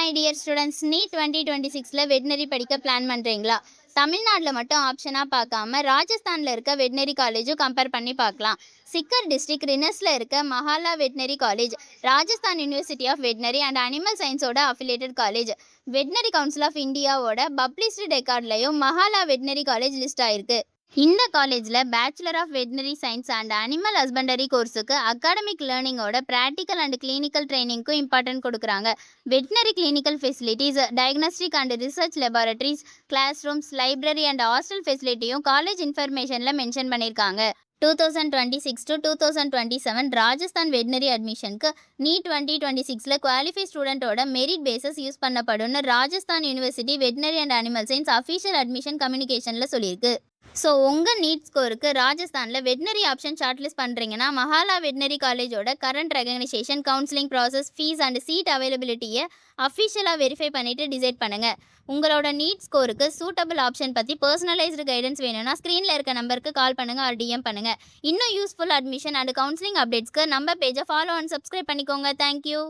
My dear students, NEET 2026 veterinary படிக்க plan பண்ணுறீங்களா? தமிழ்நாட்டில் மட்டும் ஆப்ஷனாக பார்க்காம ராஜஸ்தானில் இருக்க வெட்னரி காலேஜும் கம்பேர் பண்ணி பார்க்கலாம். சிக்கர் டிஸ்ட்ரிக்ட் ரினஸில் இருக்க Mahala veterinary college, Rajasthan university of veterinary and animal சயின்ஸோட affiliated college, veterinary council of இந்தியாவோட பப்ளிஷ்டு ரெக்கார்ட்லையும் மஹாலா வெட்னரி காலேஜ் லிஸ்ட் ஆயிருக்கு. இந்த காலேஜில் bachelor of veterinary science and animal husbandry கோர்ஸுக்கு அகாடமிக் லேர்னிங்கோட ப்ராக்டிக்கல் அண்ட் கிளினிக்கல் ட்ரைனிங்க்கும் இம்பார்ட்டன்ட் கொடுக்குறாங்க. Veterinary clinical facilities, diagnostic and research laboratories, classrooms, library and hostel ஃபெசிலிட்டியும் காலேஜ் இன்ஃபர்மேஷனில் மென்ஷன் பண்ணியிருக்காங்க. 2026 to 2027 ராஜஸ்தான் வெட்னரி அட்மிஷனுக்கு நீட் 2026 குவாலிஃபை ஸ்டூடெண்ட்டோட மெரிட் பேசஸ் யூஸ் பண்ணப்படும்னு Rajasthan university veterinary and animal science official admission கம்யூனிகேஷனில் சொல்லியிருக்கு. ஸோ உங்கள் நீட் ஸ்கோருக்கு ராஜஸ்தானில் வெட்னரி ஆப்ஷன் ஷார்ட்லிஸ்ட் பண்ணுறீங்கன்னா மஹாலா வெட்னரி காலேஜோட current recognition, counselling process, fees and seat அவைலபிலிட்டியை அஃபிஷியலாக வெரிஃபை பண்ணிவிட்டு டிசைட் பண்ணுங்கள். உங்களோட நீட் ஸ்கோருக்கு சூட்டபிள் ஆப்ஷன் பற்றி பர்சனலைஸ்டு கைடன்ஸ் வேணும்னா ஸ்க்ரீனில் இருக்க நம்பருக்கு கால் பண்ணுங்கள் ஆர் டிஎம் பண்ணுங்கள். இன்னும் யூஸ்ஃபுல் அட்மிஷன் அண்ட் கவுன்சிலிங் அப்டேட்ஸ்க்கு நம்ம பேஜை ஃபாலோ அண்ட் சப்ஸ்கிரைப் பண்ணிக்கோங்க. தேங்க்யூ.